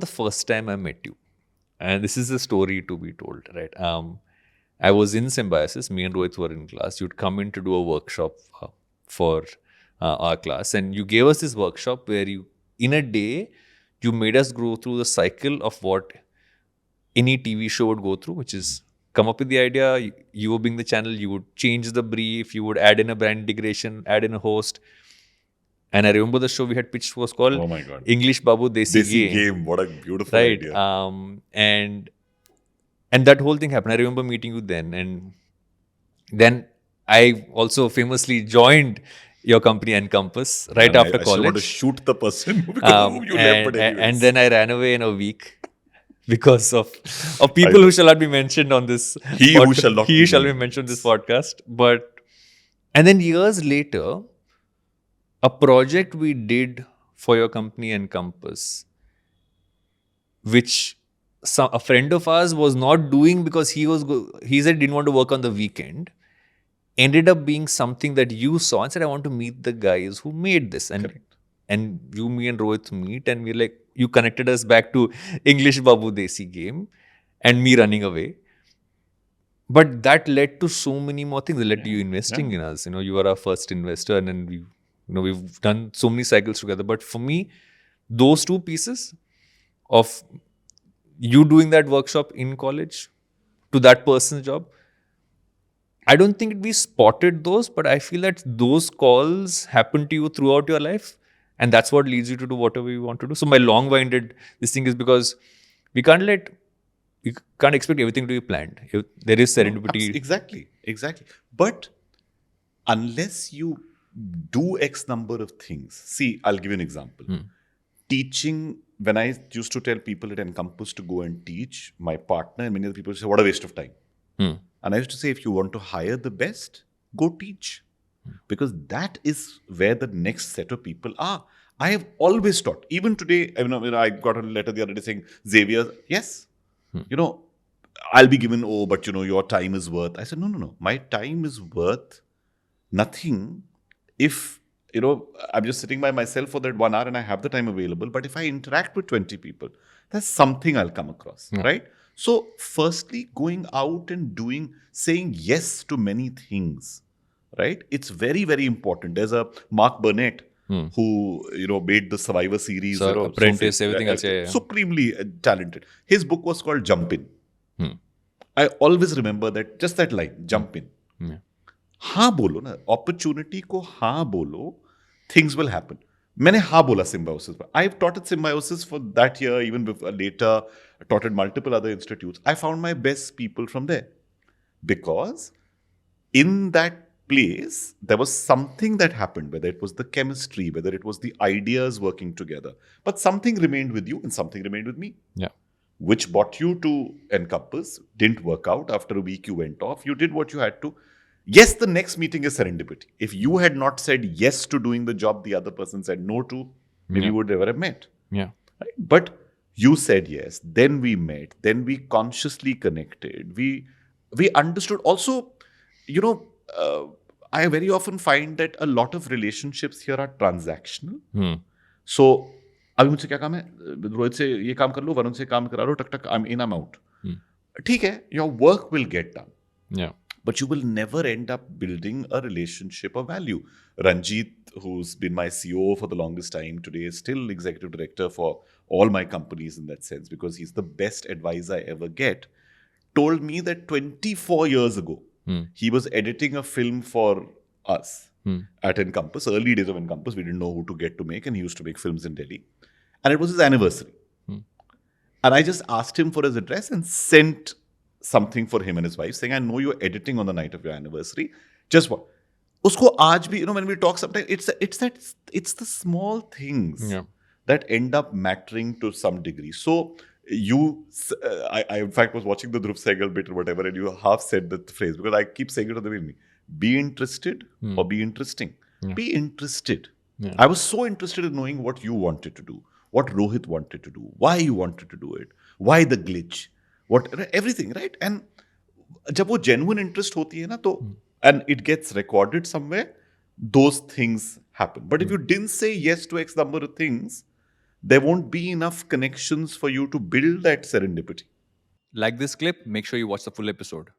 the first time I met you, and this is a story to be told, right? I was in Symbiosis. Me and Rohit were in class. You'd come in to do a workshop for our class, and you gave us this workshop where you, in a day, you made us go through the cycle of what any TV show would go through, which is come up with the idea. You were being the channel. You would change the brief. You would add in a brand integration, add in a host. And I remember the show we had pitched was called Oh my God. English Babu Desi Game. What a beautiful right? idea. And that whole thing happened. I remember meeting you then, and then I also famously joined your company Encompass right after I college. want to shoot the person because whom you left, but anyways. And then I ran away in a week because of people who shall not be mentioned on this. Who shall not be mentioned on this podcast. And then years later, a project we did for your company Encompass, which a friend of ours was not doing because he said he didn't want to work on the weekend, ended up being something that you saw and said, I want to meet the guys who made this. And you, me and Rohit meet, and we're like, you connected us back to English Babu Desi Game and me running away. But that led to so many more things. It led to you investing in us. You were our first investor, and then we've done so many cycles together. But for me, those two pieces of you doing that workshop in college to that person's job, I don't think we spotted those, but I feel that those calls happen to you throughout your life, and that's what leads you to do whatever you want to do. So my long-winded this thing is because we can't expect everything to be planned. There is serendipity. Exactly. But unless you do X number of things, see, I'll give you an example. Teaching, when I used to tell people at Encompass to go and teach, my partner and many other people say, what a waste of time. And I used to say, if you want to hire the best, go teach. Because that is where the next set of people are. I have always taught. Even today, I got a letter the other day saying, Xavier, yes, I'll be given, but your time is worth. I said, no. My time is worth nothing if, I'm just sitting by myself for that 1 hour and I have the time available. But if I interact with 20 people, that's something I'll come across, right? So firstly, going out and saying yes to many things, right? It's very, very important. There's a Mark Burnett who, made the Survivor series. Apprentice, everything else. Yeah. Supremely talented. His book was called Jump In. I always remember that line, jump in. हाँ बोलो ना, opportunity को हाँ बोलो, things will happen. मैंने हाँ बोला Symbiosis पर. I've taught at Symbiosis for that year, even before, later, I taught at multiple other institutes. I found my best people from there. Because in that place, there was something that happened, whether it was the chemistry, whether it was the ideas working together. But something remained with you and something remained with me. Yeah. Which brought you to Encompass, didn't work out. After a week, you went off. You did what you had to. Yes, the next meeting is serendipity. If you had not said yes to doing the job the other person said no to, maybe you would never have met. Yeah. Right? But you said yes. Then we met. Then we consciously connected. We understood. Also, I very often find that a lot of relationships here are transactional. So, अभी मुझसे क्या काम है, रोहित से ये काम कर लो, वरुण से काम करा लो, टक टक, I'm in, I'm out. ठीक है, your work will get done. Yeah. But you will never end up building a relationship of value. Ranjit, who's been my CEO for the longest time, today is still executive director for all my companies in that sense, because he's the best advisor I ever get, told me that 24 years ago, he was editing a film for us at Encompass, early days of Encompass. We didn't know who to get to make, and he used to make films in Delhi. And it was his anniversary. And I just asked him for his address and sent something for him and his wife, saying, I know you're editing on the night of your anniversary. Just what? Usko aaj bhi, when we talk sometimes, it's the small things that end up mattering to some degree. So I in fact was watching the Dhruv Sehgal bit or whatever, and you half said that phrase, because I keep saying it on the way. Be interested or be interesting. Be interested. I was so interested in knowing what you wanted to do, what Rohit wanted to do, why you wanted to do it, why the glitch, everything, right? And जब वो genuine interest होती है ना, तो and it gets recorded somewhere, those things happen. But if you didn't say yes to X number of things, there won't be enough connections for you to build that serendipity. Like this clip, make sure you watch the full episode.